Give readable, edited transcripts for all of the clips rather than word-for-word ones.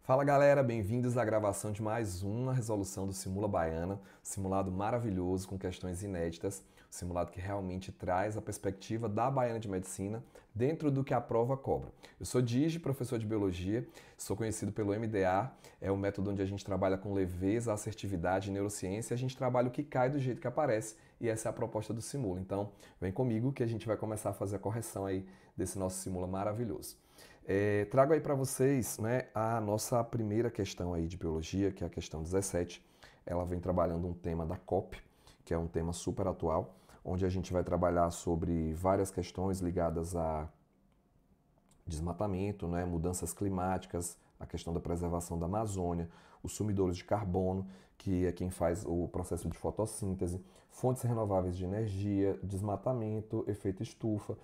Fala galera, bem-vindos à gravação de mais uma resolução do Simula Baiana, simulado maravilhoso com questões inéditas, simulado que realmente traz a perspectiva da Baiana de Medicina dentro do que a prova cobra. Eu sou Digi, professor de Biologia, sou conhecido pelo MDA, é o método onde a gente trabalha com leveza, assertividade e neurociência, a gente trabalha o que cai do jeito que aparece e essa é a proposta do Simula. Então, vem comigo que a gente vai começar a fazer a correção aí desse nosso Simula maravilhoso. Trago aí para vocês, né, a nossa primeira questão aí de biologia, que é a questão 17. Ela vem trabalhando um tema da COP, que é um tema super atual, onde a gente vai trabalhar sobre várias questões ligadas a desmatamento, né, mudanças climáticas, a questão da preservação da Amazônia, os sumidouros de carbono, que é quem faz o processo de fotossíntese, fontes renováveis de energia, desmatamento, efeito estufa.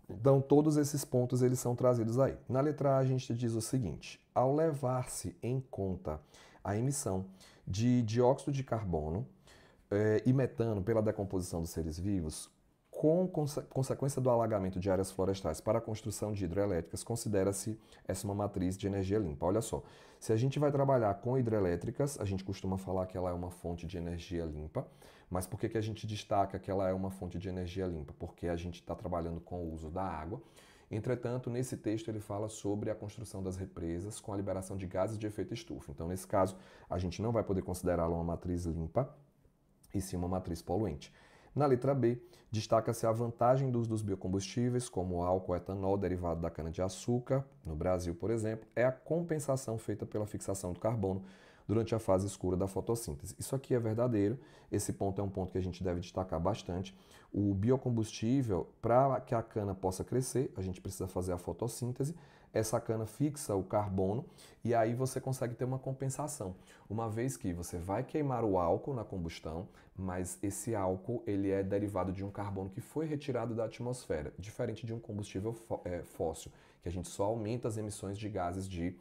Então, todos esses pontos eles são trazidos aí. Na letra A, a gente diz o seguinte: ao levar-se em conta a emissão de dióxido de carbono e metano pela decomposição dos seres vivos, com consequência do alagamento de áreas florestais para a construção de hidrelétricas, considera-se essa uma matriz de energia limpa. Olha só, se a gente vai trabalhar com hidrelétricas, a gente costuma falar que ela é uma fonte de energia limpa, mas por que a gente destaca que ela é uma fonte de energia limpa? Porque a gente está trabalhando com o uso da água. Entretanto, nesse texto ele fala sobre a construção das represas com a liberação de gases de efeito estufa. Então, nesse caso, a gente não vai poder considerá-la uma matriz limpa, e sim uma matriz poluente. Na letra B, destaca-se a vantagem do uso dos biocombustíveis, como álcool, etanol, derivado da cana-de-açúcar, no Brasil, por exemplo, é a compensação feita pela fixação do carbono durante a fase escura da fotossíntese. Isso aqui é verdadeiro, esse ponto é um ponto que a gente deve destacar bastante. O biocombustível, para que a cana possa crescer, a gente precisa fazer a fotossíntese, essa cana fixa o carbono e aí você consegue ter uma compensação, uma vez que você vai queimar o álcool na combustão, mas esse álcool ele é derivado de um carbono que foi retirado da atmosfera, diferente de um combustível fóssil, que a gente só aumenta as emissões de gases de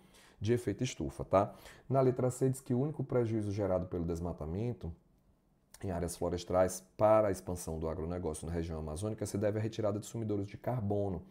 efeito estufa, tá? Na letra C diz que o único prejuízo gerado pelo desmatamento em áreas florestais para a expansão do agronegócio na região amazônica se deve à retirada de sumidouros de carbono.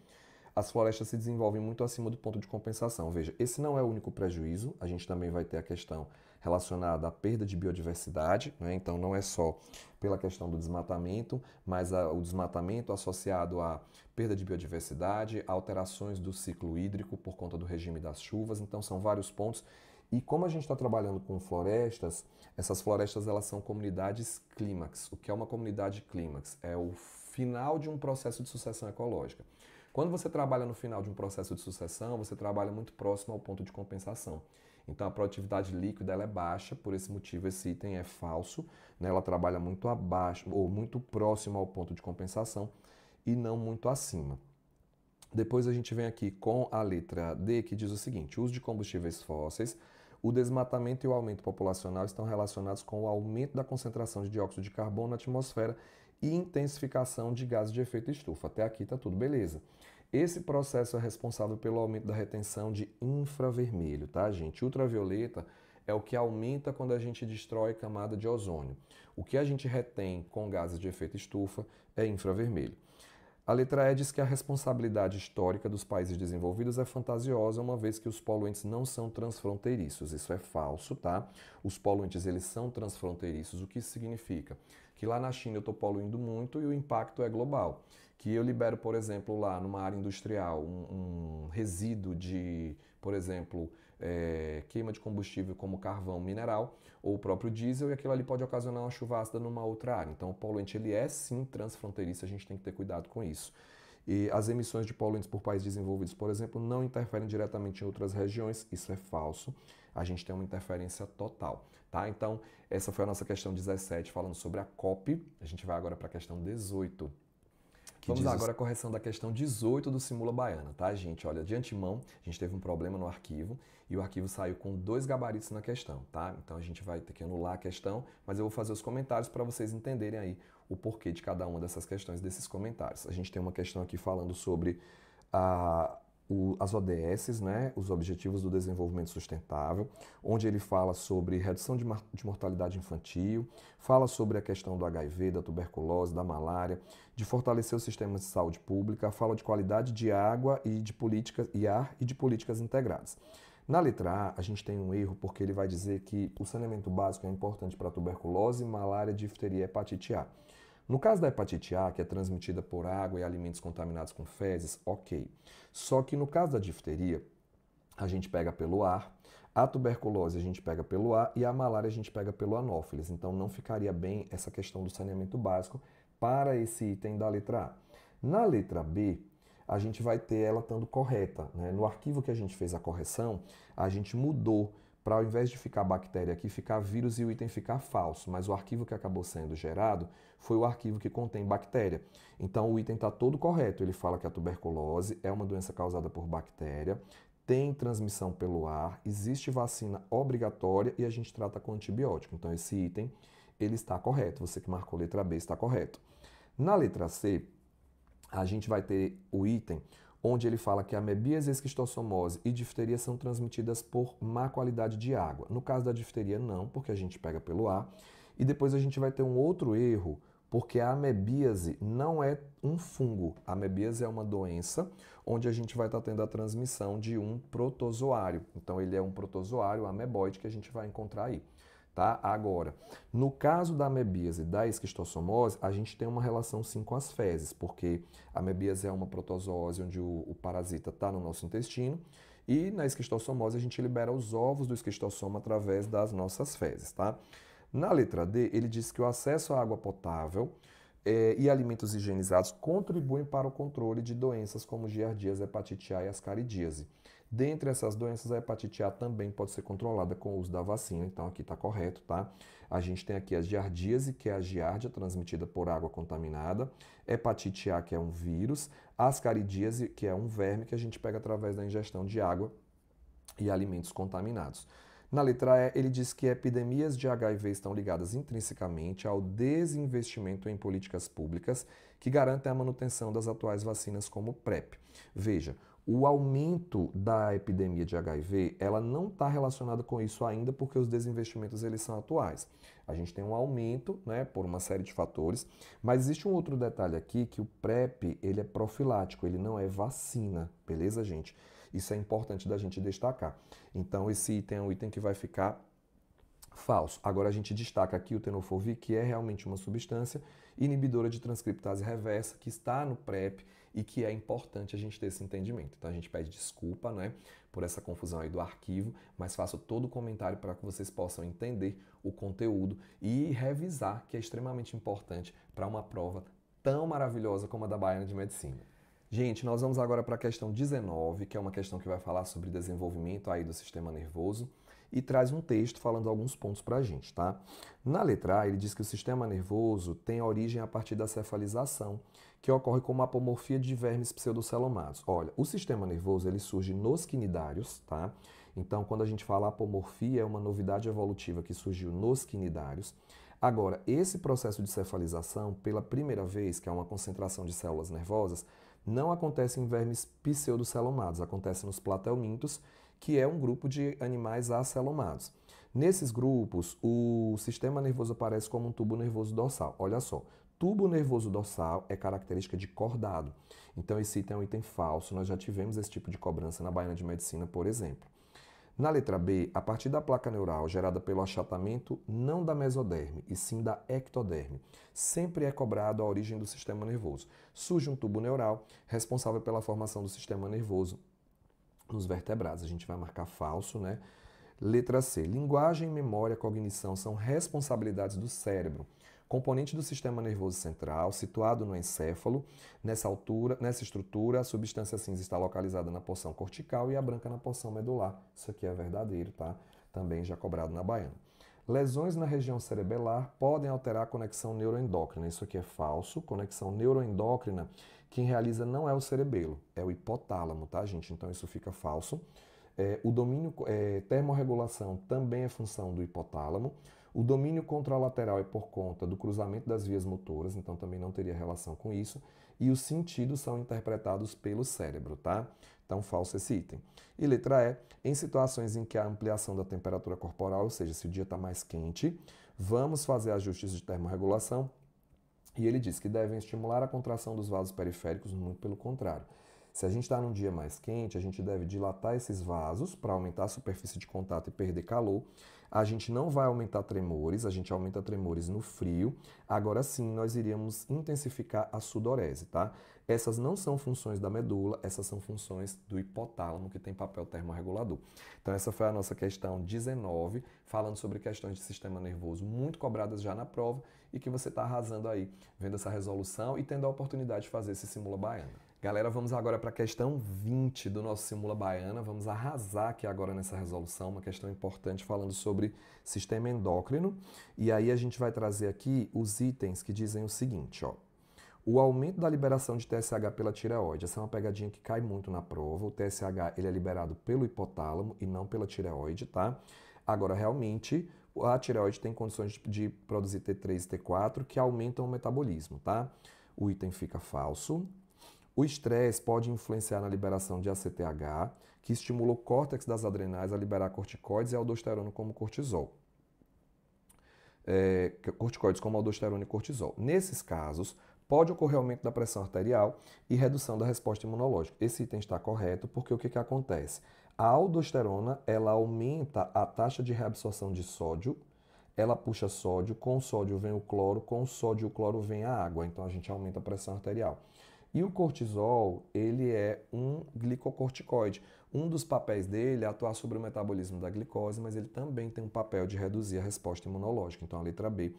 As florestas se desenvolvem muito acima do ponto de compensação. Veja, esse não é o único prejuízo, a gente também vai ter a questão relacionada à perda de biodiversidade, né? Então não é só pela questão do desmatamento, mas o desmatamento associado à perda de biodiversidade, alterações do ciclo hídrico por conta do regime das chuvas, então são vários pontos. E como a gente está trabalhando com florestas, essas florestas elas são comunidades clímax. O que é uma comunidade clímax? É o final de um processo de sucessão ecológica. Quando você trabalha no final de um processo de sucessão, você trabalha muito próximo ao ponto de compensação. Então a produtividade líquida ela é baixa, por esse motivo esse item é falso, né? Ela trabalha muito abaixo ou muito próximo ao ponto de compensação e não muito acima. Depois a gente vem aqui com a letra D, que diz o seguinte: o uso de combustíveis fósseis, o desmatamento e o aumento populacional estão relacionados com o aumento da concentração de dióxido de carbono na atmosfera e intensificação de gases de efeito estufa. Até aqui está tudo beleza. Esse processo é responsável pelo aumento da retenção de infravermelho, tá, gente? Ultravioleta é o que aumenta quando a gente destrói camada de ozônio. O que a gente retém com gases de efeito estufa é infravermelho. A letra E diz que a responsabilidade histórica dos países desenvolvidos é fantasiosa, uma vez que os poluentes não são transfronteiriços. Isso é falso, tá? Os poluentes, eles são transfronteiriços. O que isso significa? Que lá na China eu estou poluindo muito e o impacto é global. Que eu libero, por exemplo, lá numa área industrial, um resíduo de, por exemplo, queima de combustível como carvão mineral ou o próprio diesel e aquilo ali pode ocasionar uma chuva ácida numa outra área. Então o poluente ele é sim transfronteiriço, a gente tem que ter cuidado com isso. E as emissões de poluentes por países desenvolvidos, por exemplo, não interferem diretamente em outras regiões, isso é falso. A gente tem uma interferência total, tá? Então, essa foi a nossa questão 17, falando sobre a COP. A gente vai agora para a questão 18. Vamos agora à correção da questão 18 do Simula Baiana, tá, gente? Olha, de antemão, a gente teve um problema no arquivo e o arquivo saiu com 2 gabaritos na questão, tá? Então a gente vai ter que anular a questão, mas eu vou fazer os comentários para vocês entenderem aí o porquê de cada uma dessas questões, desses comentários. A gente tem uma questão aqui falando sobre as ODS, né, os Objetivos do Desenvolvimento Sustentável, onde ele fala sobre redução de mortalidade infantil, fala sobre a questão do HIV, da tuberculose, da malária, de fortalecer os sistemas de saúde pública, fala de qualidade de água e de políticas e ar e de políticas integradas. Na letra A, a gente tem um erro porque ele vai dizer que o saneamento básico é importante para tuberculose, malária, difteria e hepatite A. No caso da hepatite A, que é transmitida por água e alimentos contaminados com fezes, ok. Só que no caso da difteria, a gente pega pelo ar, a tuberculose a gente pega pelo ar e a malária a gente pega pelo anófeles. Então não ficaria bem essa questão do saneamento básico para esse item da letra A. Na letra B, a gente vai ter ela estando correta, né? No arquivo que a gente fez a correção, a gente mudou para, ao invés de ficar bactéria aqui, ficar vírus e o item ficar falso. Mas o arquivo que acabou sendo gerado foi o arquivo que contém bactéria. Então o item está todo correto. Ele fala que a tuberculose é uma doença causada por bactéria, tem transmissão pelo ar, existe vacina obrigatória e a gente trata com antibiótico. Então esse item, ele está correto. Você que marcou letra B está correto. Na letra C, a gente vai ter o item onde ele fala que a amebíase, esquistossomose e difteria são transmitidas por má qualidade de água. No caso da difteria, não, porque a gente pega pelo ar. E depois a gente vai ter um outro erro, porque a amebíase não é um fungo. A amebíase é uma doença onde a gente vai estar tendo a transmissão de um protozoário. Então ele é um protozoário ameboide que a gente vai encontrar aí. Tá? Agora, no caso da amebíase e da esquistossomose, a gente tem uma relação sim com as fezes, porque a amebíase é uma protozoose onde o parasita está no nosso intestino e na esquistossomose a gente libera os ovos do esquistossoma através das nossas fezes. Tá? Na letra D, ele diz que o acesso à água potável e alimentos higienizados contribuem para o controle de doenças como giardíase, hepatite A e ascaridíase. Dentre essas doenças, a hepatite A também pode ser controlada com o uso da vacina, então aqui está correto, tá? A gente tem aqui a giardíase, que é a giardia transmitida por água contaminada, hepatite A, que é um vírus, a ascaridíase, que é um verme que a gente pega através da ingestão de água e alimentos contaminados. Na letra E, ele diz que epidemias de HIV estão ligadas intrinsecamente ao desinvestimento em políticas públicas que garantem a manutenção das atuais vacinas como PrEP. Veja, o aumento da epidemia de HIV, ela não está relacionada com isso ainda porque os desinvestimentos eles são atuais. A gente tem um aumento, né, por uma série de fatores, mas existe um outro detalhe aqui que o PrEP, ele é profilático, ele não é vacina, beleza, gente? Isso é importante da gente destacar. Então esse item é um item que vai ficar falso. Agora a gente destaca aqui o tenofovir, que é realmente uma substância inibidora de transcriptase reversa, que está no PrEP e que é importante a gente ter esse entendimento. Então a gente pede desculpa, né, por essa confusão aí do arquivo, mas faço todo o comentário para que vocês possam entender o conteúdo e revisar, que é extremamente importante para uma prova tão maravilhosa como a da Baiana de Medicina. Gente, nós vamos agora para a questão 19, que é uma questão que vai falar sobre desenvolvimento aí do sistema nervoso e traz um texto falando alguns pontos para a gente, tá? Na letra A, ele diz que o sistema nervoso tem origem a partir da cefalização, que ocorre como apomorfia de vermes pseudocelomados. Olha, o sistema nervoso, ele surge nos quinidários, tá? Então, quando a gente fala apomorfia, é uma novidade evolutiva que surgiu nos quinidários. Agora, esse processo de cefalização, pela primeira vez, que é uma concentração de células nervosas, não acontece em vermes pseudocelomados, acontece nos platelmintos, que é um grupo de animais acelomados. Nesses grupos, o sistema nervoso aparece como um tubo nervoso dorsal. Olha só, tubo nervoso dorsal é característica de cordado. Então esse item é um item falso, nós já tivemos esse tipo de cobrança na Baiana de Medicina, por exemplo. Na letra B, a partir da placa neural gerada pelo achatamento não da mesoderme, e sim da ectoderme, sempre é cobrado a origem do sistema nervoso. Surge um tubo neural responsável pela formação do sistema nervoso nos vertebrados. A gente vai marcar falso, né? Letra C. Linguagem, memória, cognição são responsabilidades do cérebro, componente do sistema nervoso central, situado no encéfalo. Nessa estrutura, a substância cinza está localizada na porção cortical e a branca na porção medular. Isso aqui é verdadeiro, tá? Também já cobrado na Baiana. Lesões na região cerebelar podem alterar a conexão neuroendócrina. Isso aqui é falso. Conexão neuroendócrina, quem realiza não é o cerebelo, é o hipotálamo, tá, gente? Então isso fica falso. O domínio termorregulação também é função do hipotálamo. O domínio contralateral é por conta do cruzamento das vias motoras, então também não teria relação com isso. E os sentidos são interpretados pelo cérebro, tá? Então, falso esse item. E letra E, em situações em que há ampliação da temperatura corporal, ou seja, se o dia está mais quente, vamos fazer ajustes de termorregulação. E ele diz que devem estimular a contração dos vasos periféricos, muito pelo contrário. Se a gente está num dia mais quente, a gente deve dilatar esses vasos para aumentar a superfície de contato e perder calor. A gente não vai aumentar tremores, a gente aumenta tremores no frio. Agora sim, nós iríamos intensificar a sudorese, tá? Essas não são funções da medula, essas são funções do hipotálamo, que tem papel termorregulador. Então essa foi a nossa questão 19, falando sobre questões de sistema nervoso muito cobradas já na prova e que você está arrasando aí, vendo essa resolução e tendo a oportunidade de fazer esse Simula Baiana. Galera, vamos agora para a questão 20 do nosso Simula Baiana. Vamos arrasar aqui agora nessa resolução, uma questão importante falando sobre sistema endócrino. E aí a gente vai trazer aqui os itens que dizem o seguinte, ó. O aumento da liberação de TSH pela tireoide. Essa é uma pegadinha que cai muito na prova. O TSH ele é liberado pelo hipotálamo e não pela tireoide, tá? Agora, realmente, a tireoide tem condições de produzir T3 e T4 que aumentam o metabolismo, tá? O item fica falso. O estresse pode influenciar na liberação de ACTH, que estimula o córtex das adrenais a liberar corticoides e aldosterona como cortisol. Corticoides como aldosterona e cortisol. Nesses casos, pode ocorrer aumento da pressão arterial e redução da resposta imunológica. Esse item está correto porque o que acontece? A aldosterona ela aumenta a taxa de reabsorção de sódio, ela puxa sódio, com o sódio vem o cloro, com o sódio e o cloro vem a água, então a gente aumenta a pressão arterial. E o cortisol, ele é um glicocorticoide. Um dos papéis dele é atuar sobre o metabolismo da glicose, mas ele também tem um papel de reduzir a resposta imunológica. Então a letra B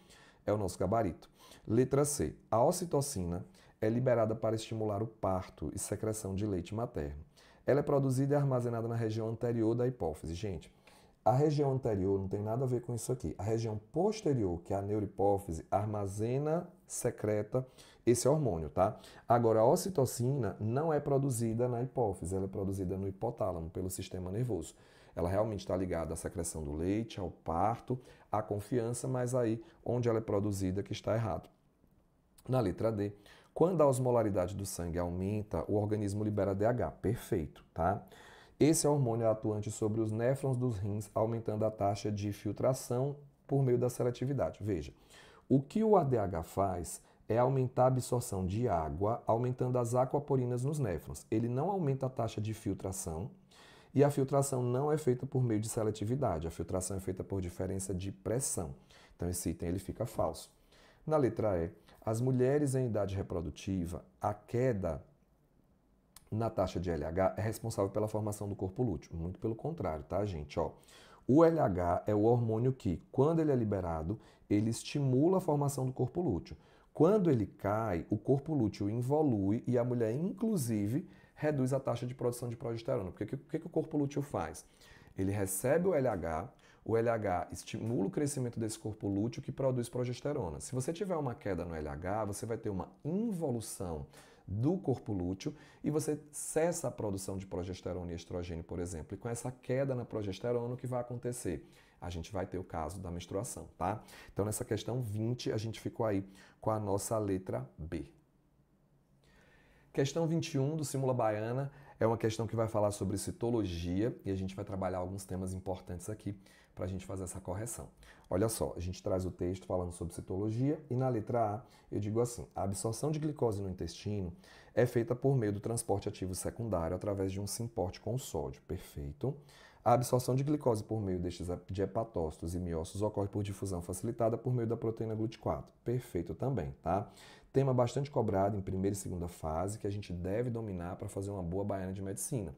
é o nosso gabarito. Letra C. A ocitocina é liberada para estimular o parto e secreção de leite materno. Ela é produzida e armazenada na região anterior da hipófise. Gente, a região anterior não tem nada a ver com isso aqui. A região posterior, que é a neurohipófise, armazena, secreta esse hormônio, tá? Agora, a ocitocina não é produzida na hipófise, ela é produzida no hipotálamo, pelo sistema nervoso. Ela realmente está ligada à secreção do leite, ao parto, à confiança, mas aí onde ela é produzida que está errado. Na letra D, quando a osmolaridade do sangue aumenta, o organismo libera DH. Perfeito, tá? Esse hormônio é atuante sobre os néfrons dos rins, aumentando a taxa de filtração por meio da seletividade. Veja, o que o ADH faz é aumentar a absorção de água, aumentando as aquaporinas nos néfrons. Ele não aumenta a taxa de filtração e a filtração não é feita por meio de seletividade. A filtração é feita por diferença de pressão. Então esse item ele fica falso. Na letra E, as mulheres em idade reprodutiva, a queda na taxa de LH é responsável pela formação do corpo lúteo. Muito pelo contrário, tá, gente? Ó, o LH é o hormônio que, quando ele é liberado, ele estimula a formação do corpo lúteo. Quando ele cai, o corpo lúteo involui e a mulher, inclusive, reduz a taxa de produção de progesterona. Porque o que o corpo lúteo faz? Ele recebe o LH estimula o crescimento desse corpo lúteo que produz progesterona. Se você tiver uma queda no LH, você vai ter uma involução do corpo lúteo e você cessa a produção de progesterona e estrogênio, por exemplo. E com essa queda na progesterona, o que vai acontecer? A gente vai ter o caso da menstruação, tá? Então, nessa questão 20, a gente ficou aí com a nossa letra B. Questão 21 do Simula Baiana é uma questão que vai falar sobre citologia e a gente vai trabalhar alguns temas importantes aqui para a gente fazer essa correção. Olha só, a gente traz o texto falando sobre citologia e na letra A eu digo assim: a absorção de glicose no intestino é feita por meio do transporte ativo secundário através de um simporte com sódio. Perfeito. A absorção de glicose por meio de hepatócitos e miócitos ocorre por difusão facilitada por meio da proteína GLUT4. Perfeito também, tá? Tema bastante cobrado em primeira e segunda fase que a gente deve dominar para fazer uma boa baiana de medicina.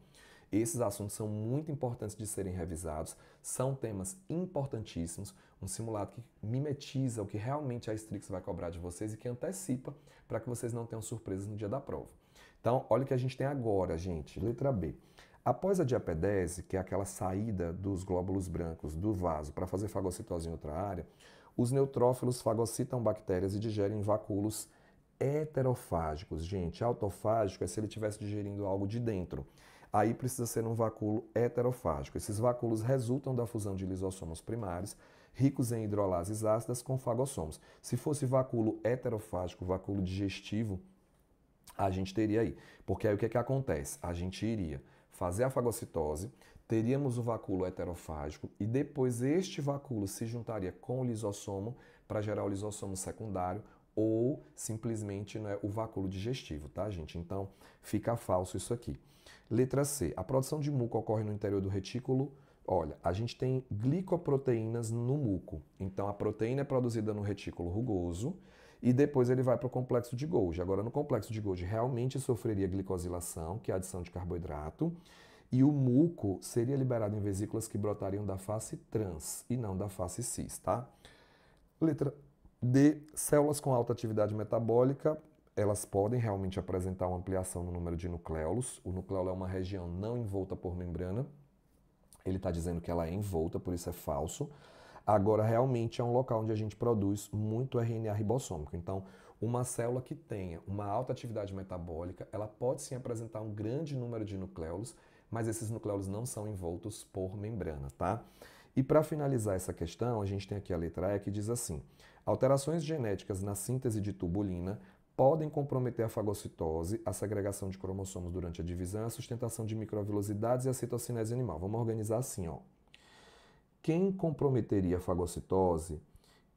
Esses assuntos são muito importantes de serem revisados, são temas importantíssimos, um simulado que mimetiza o que realmente a Strix vai cobrar de vocês e que antecipa para que vocês não tenham surpresas no dia da prova. Então, olha o que a gente tem agora, gente. Letra B. Após a diapedese, que é aquela saída dos glóbulos brancos do vaso para fazer fagocitose em outra área, os neutrófilos fagocitam bactérias e digerem vacúolos heterofágicos. Gente, autofágico é se ele estivesse digerindo algo de dentro. Aí precisa ser um vacúolo heterofágico. Esses vacúolos resultam da fusão de lisossomos primários, ricos em hidrolases ácidas, com fagossomos. Se fosse vacúolo heterofágico, vacúolo digestivo, a gente teria aí. Porque aí o que acontece? A gente iria fazer a fagocitose, teríamos o vacúolo heterofágico e depois este vacúolo se juntaria com o lisossomo para gerar o lisossomo secundário ou simplesmente, né, o vacúolo digestivo, tá, gente? Então, fica falso isso aqui. Letra C. A produção de muco ocorre no interior do retículo. Olha, a gente tem glicoproteínas no muco. Então, a proteína é produzida no retículo rugoso e depois ele vai para o complexo de Golgi. Agora, no complexo de Golgi, realmente sofreria glicosilação, que é a adição de carboidrato, e o muco seria liberado em vesículas que brotariam da face trans e não da face cis, tá? Letra D. Células com alta atividade metabólica, elas podem realmente apresentar uma ampliação no número de nucléolos. O nucleolo é uma região não envolta por membrana. Ele está dizendo que ela é envolta, por isso é falso. Agora, realmente é um local onde a gente produz muito RNA ribossômico. Então, uma célula que tenha uma alta atividade metabólica, ela pode sim apresentar um grande número de nucléolos, mas esses nucléolos não são envoltos por membrana, tá? E para finalizar essa questão, a gente tem aqui a letra E que diz assim: alterações genéticas na síntese de tubulina podem comprometer a fagocitose, a segregação de cromossomos durante a divisão, a sustentação de microvilosidades e a citocinese animal. Vamos organizar assim, ó. Quem comprometeria a fagocitose,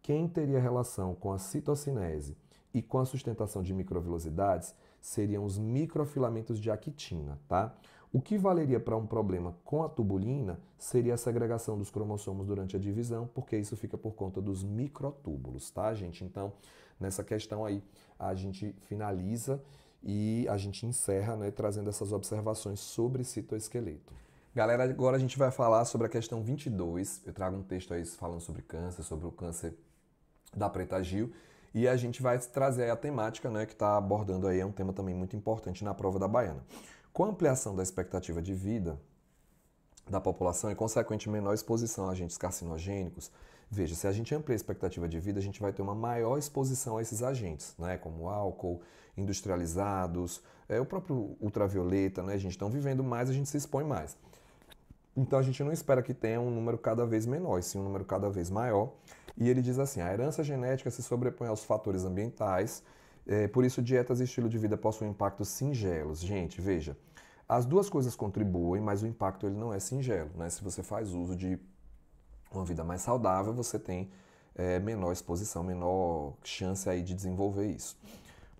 quem teria relação com a citocinese e com a sustentação de microvilosidades seriam os microfilamentos de actina, tá? O que valeria para um problema com a tubulina seria a segregação dos cromossomos durante a divisão, porque isso fica por conta dos microtúbulos, tá, gente? Então, nessa questão aí, a gente finaliza e a gente encerra, né, trazendo essas observações sobre citoesqueleto. Galera, agora a gente vai falar sobre a questão 22. Eu trago um texto aí falando sobre câncer, sobre o câncer da Preta Gil, e a gente vai trazer aí a temática, né, que está abordando aí, é um tema também muito importante na prova da Baiana. Com a ampliação da expectativa de vida da população e, consequente, menor exposição a agentes carcinogênicos, veja, se a gente amplia a expectativa de vida, a gente vai ter uma maior exposição a esses agentes, né, como álcool, industrializados, o próprio ultravioleta, né, a gente está vivendo mais, a gente se expõe mais. Então a gente não espera que tenha um número cada vez menor, e sim um número cada vez maior. E ele diz assim: a herança genética se sobrepõe aos fatores ambientais, por isso dietas e estilo de vida possuem impactos singelos. Gente, veja, as duas coisas contribuem, mas o impacto ele não é singelo, né? Se você faz uso de uma vida mais saudável, você tem menor exposição, menor chance aí de desenvolver isso.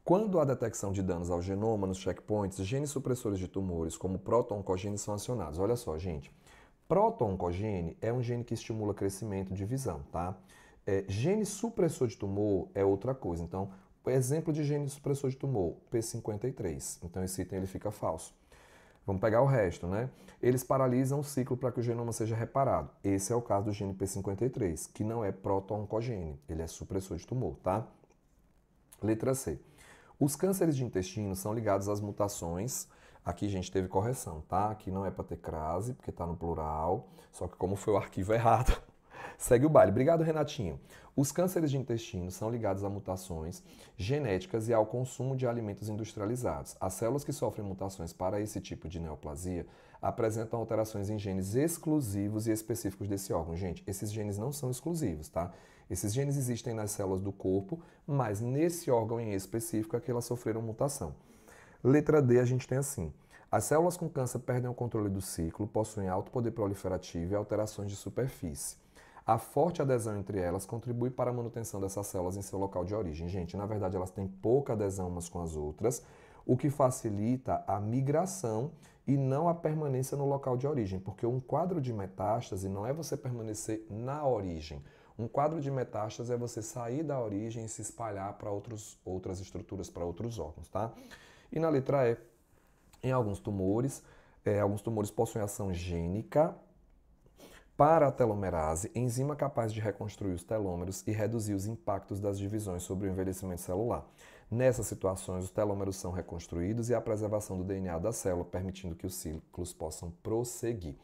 Quando há detecção de danos ao genoma nos checkpoints, genes supressores de tumores, como proto-oncogenes, são acionados. Olha só, gente. Proto-oncogene é um gene que estimula crescimento e divisão, tá? Gene supressor de tumor é outra coisa. Então, exemplo de gene supressor de tumor, P53. Então, esse item ele fica falso. Vamos pegar o resto, né? Eles paralisam o ciclo para que o genoma seja reparado. Esse é o caso do gene P53, que não é proto-oncogene, ele é supressor de tumor, tá? Letra C. Os cânceres de intestino são ligados às mutações. Aqui, gente, teve correção, tá? Aqui não é para ter crase, porque tá no plural. Só que como foi o arquivo errado, segue o baile. Obrigado, Renatinho. Os cânceres de intestino são ligados a mutações genéticas e ao consumo de alimentos industrializados. As células que sofrem mutações para esse tipo de neoplasia apresentam alterações em genes exclusivos e específicos desse órgão. Gente, esses genes não são exclusivos, tá? Esses genes existem nas células do corpo, mas nesse órgão em específico é que elas sofreram mutação. Letra D, a gente tem assim: as células com câncer perdem o controle do ciclo, possuem alto poder proliferativo e alterações de superfície. A forte adesão entre elas contribui para a manutenção dessas células em seu local de origem. Gente, na verdade elas têm pouca adesão umas com as outras, o que facilita a migração e não a permanência no local de origem, porque um quadro de metástase não é você permanecer na origem. Um quadro de metástase é você sair da origem e se espalhar para outras estruturas, para outros órgãos, tá? E na letra E, em alguns tumores possuem ação gênica para a telomerase, enzima capaz de reconstruir os telômeros e reduzir os impactos das divisões sobre o envelhecimento celular. Nessas situações, os telômeros são reconstruídos e a preservação do DNA da célula, permitindo que os ciclos possam prosseguir.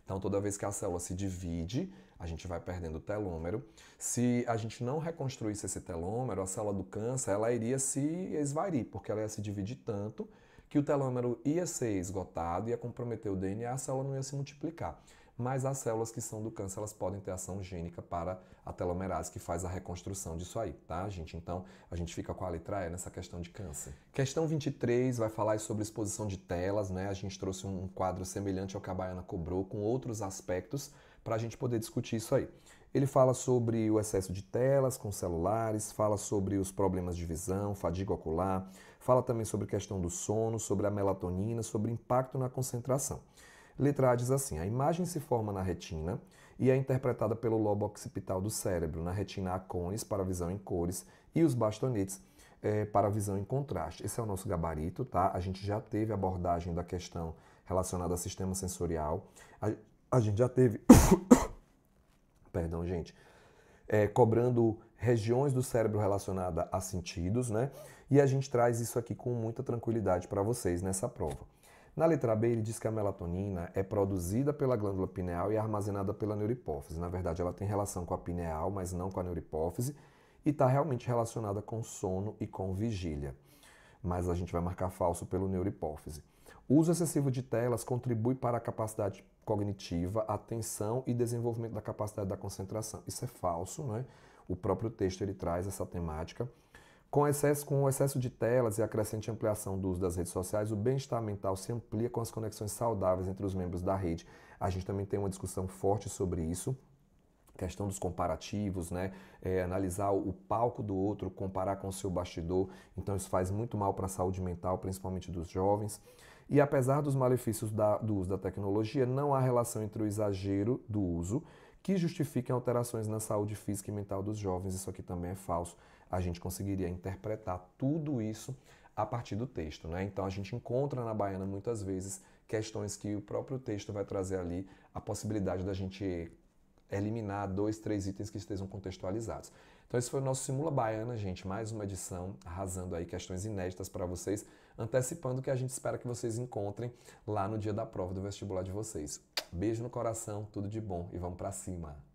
Então, toda vez que a célula se divide, a gente vai perdendo o telômero. Se a gente não reconstruísse esse telômero, a célula do câncer ela iria se esvair, porque ela ia se dividir tanto que o telômero ia ser esgotado, ia comprometer o DNA, a célula não ia se multiplicar. Mas as células que são do câncer, elas podem ter ação gênica para a telomerase, que faz a reconstrução disso aí, tá, gente? Então, a gente fica com a letra E nessa questão de câncer. Questão 23 vai falar sobre exposição de telas, né? A gente trouxe um quadro semelhante ao que a Baiana cobrou, com outros aspectos, para a gente poder discutir isso aí. Ele fala sobre o excesso de telas com celulares, fala sobre os problemas de visão, fadiga ocular, fala também sobre a questão do sono, sobre a melatonina, sobre o impacto na concentração. Letra A diz assim: a imagem se forma na retina e é interpretada pelo lobo occipital do cérebro, na retina há cones para visão em cores e os bastonetes para visão em contraste. Esse é o nosso gabarito, tá? A gente já teve abordagem da questão relacionada ao sistema sensorial. A gente já teve, perdão, gente, cobrando regiões do cérebro relacionadas a sentidos, né? E a gente traz isso aqui com muita tranquilidade para vocês nessa prova. Na letra B, ele diz que a melatonina é produzida pela glândula pineal e armazenada pela neurohipófise. Na verdade, ela tem relação com a pineal, mas não com a neurohipófise, e está realmente relacionada com sono e com vigília. Mas a gente vai marcar falso pelo neurohipófise. O uso excessivo de telas contribui para a capacidade cognitiva, atenção e desenvolvimento da capacidade da concentração. Isso é falso, né? O próprio texto ele traz essa temática. Com o excesso de telas e a crescente ampliação do uso das redes sociais, o bem-estar mental se amplia com as conexões saudáveis entre os membros da rede. A gente também tem uma discussão forte sobre isso. Questão dos comparativos, né? Analisar o palco do outro, comparar com o seu bastidor. Então isso faz muito mal para a saúde mental, principalmente dos jovens. E apesar dos malefícios do uso da tecnologia, não há relação entre o exagero do uso que justifiquem alterações na saúde física e mental dos jovens. Isso aqui também é falso. A gente conseguiria interpretar tudo isso a partir do texto, né? Então a gente encontra na Baiana muitas vezes questões que o próprio texto vai trazer ali a possibilidade da gente eliminar 2, 3 itens que estejam contextualizados. Então esse foi o nosso Simula Baiana, gente, mais uma edição arrasando aí questões inéditas para vocês, antecipando o que a gente espera que vocês encontrem lá no dia da prova do vestibular de vocês. Beijo no coração, tudo de bom e vamos para cima!